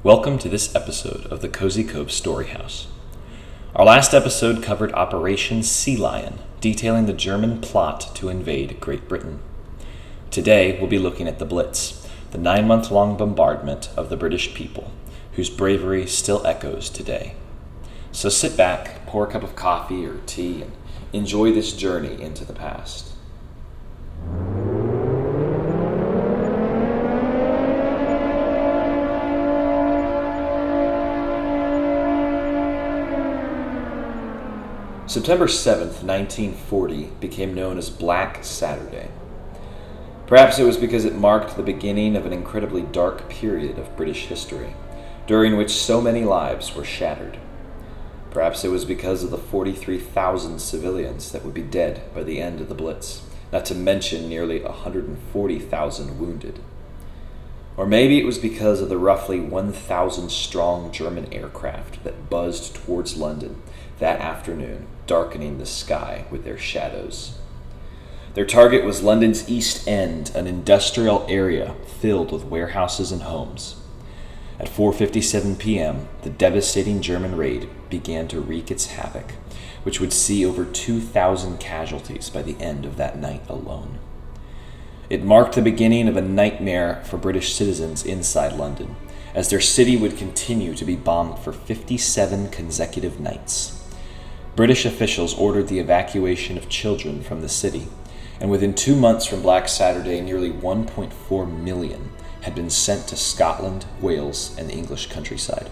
Welcome to this episode of the Cozy Cove Storyhouse. Our last episode covered Operation Sea Lion, detailing the German plot to invade Great Britain. Today, we'll be looking at the Blitz, the 9-month-long bombardment of the British people, whose bravery still echoes today. So sit back, pour a cup of coffee or tea, and enjoy this journey into the past. September 7th, 1940 became known as Black Saturday. Perhaps it was because it marked the beginning of an incredibly dark period of British history, during which so many lives were shattered. Perhaps it was because of the 43,000 civilians that would be dead by the end of the Blitz, not to mention nearly 140,000 wounded. Or maybe it was because of the roughly 1,000-strong German aircraft that buzzed towards London that afternoon, darkening the sky with their shadows. Their target was London's East End, an industrial area filled with warehouses and homes. At 4:57 p.m., the devastating German raid began to wreak its havoc, which would see over 2,000 casualties by the end of that night alone. It marked the beginning of a nightmare for British citizens inside London, as their city would continue to be bombed for 57 consecutive nights. British officials ordered the evacuation of children from the city, and within 2 months from Black Saturday, nearly 1.4 million had been sent to Scotland, Wales, and the English countryside.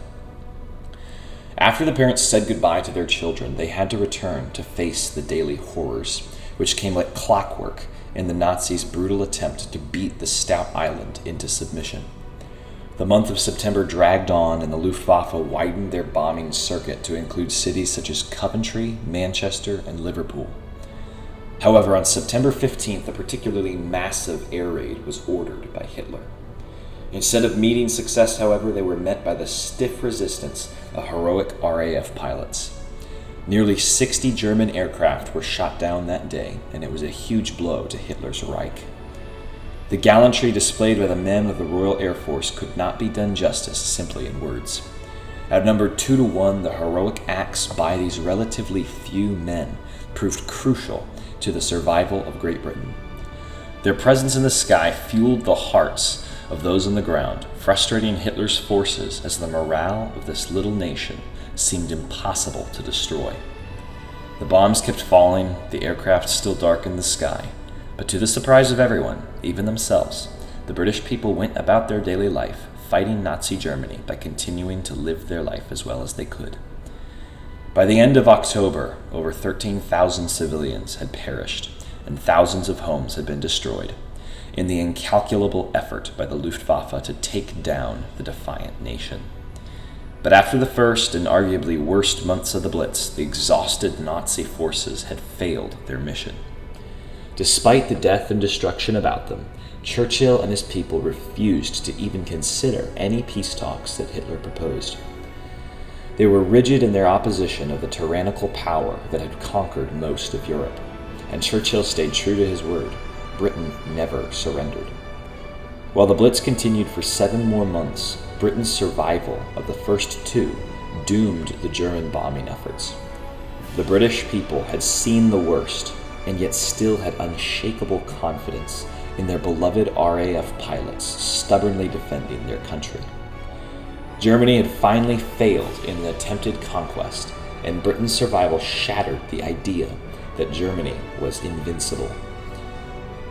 After the parents said goodbye to their children, they had to return to face the daily horrors, which came like clockwork in the Nazis' brutal attempt to beat the stout island into submission. The month of September dragged on, and the Luftwaffe widened their bombing circuit to include cities such as Coventry, Manchester, and Liverpool. However, on September 15th, a particularly massive air raid was ordered by Hitler. Instead of meeting success, however, they were met by the stiff resistance of heroic RAF pilots. Nearly 60 German aircraft were shot down that day, and it was a huge blow to Hitler's Reich. The gallantry displayed by the men of the Royal Air Force could not be done justice simply in words. Outnumbered 2-1, the heroic acts by these relatively few men proved crucial to the survival of Great Britain. Their presence in the sky fueled the hearts of those on the ground, frustrating Hitler's forces as the morale of this little nation seemed impossible to destroy. The bombs kept falling, the aircraft still darkened the sky, but to the surprise of everyone, even themselves, the British people went about their daily life, fighting Nazi Germany by continuing to live their life as well as they could. By the end of October, over 13,000 civilians had perished, and thousands of homes had been destroyed, in the incalculable effort by the Luftwaffe to take down the defiant nation. But after the first and arguably worst months of the Blitz, the exhausted Nazi forces had failed their mission. Despite the death and destruction about them, Churchill and his people refused to even consider any peace talks that Hitler proposed. They were rigid in their opposition of the tyrannical power that had conquered most of Europe, and Churchill stayed true to his word: Britain never surrendered. While the Blitz continued for 7 more months, Britain's survival of the first 2 doomed the German bombing efforts. The British people had seen the worst, and yet still had unshakable confidence in their beloved RAF pilots stubbornly defending their country. Germany had finally failed in an attempted conquest, and Britain's survival shattered the idea that Germany was invincible.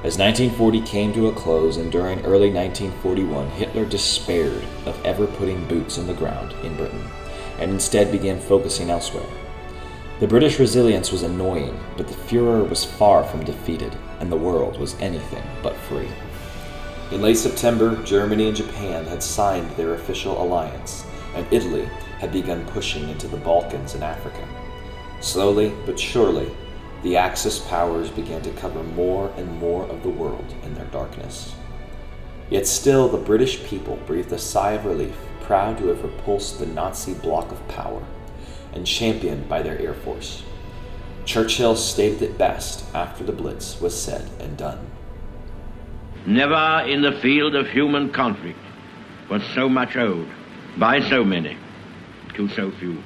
As 1940 came to a close, and during early 1941, Hitler despaired of ever putting boots on the ground in Britain, and instead began focusing elsewhere. The British resilience was annoying, but the Führer was far from defeated, and the world was anything but free. In late September, Germany and Japan had signed their official alliance, and Italy had begun pushing into the Balkans and Africa. Slowly but surely, the Axis powers began to cover more and more of the world in their darkness. Yet still, the British people breathed a sigh of relief, proud to have repulsed the Nazi bloc of power, and championed by their Air Force. Churchill stated it best after the Blitz was said and done. Never in the field of human conflict was so much owed by so many to so few.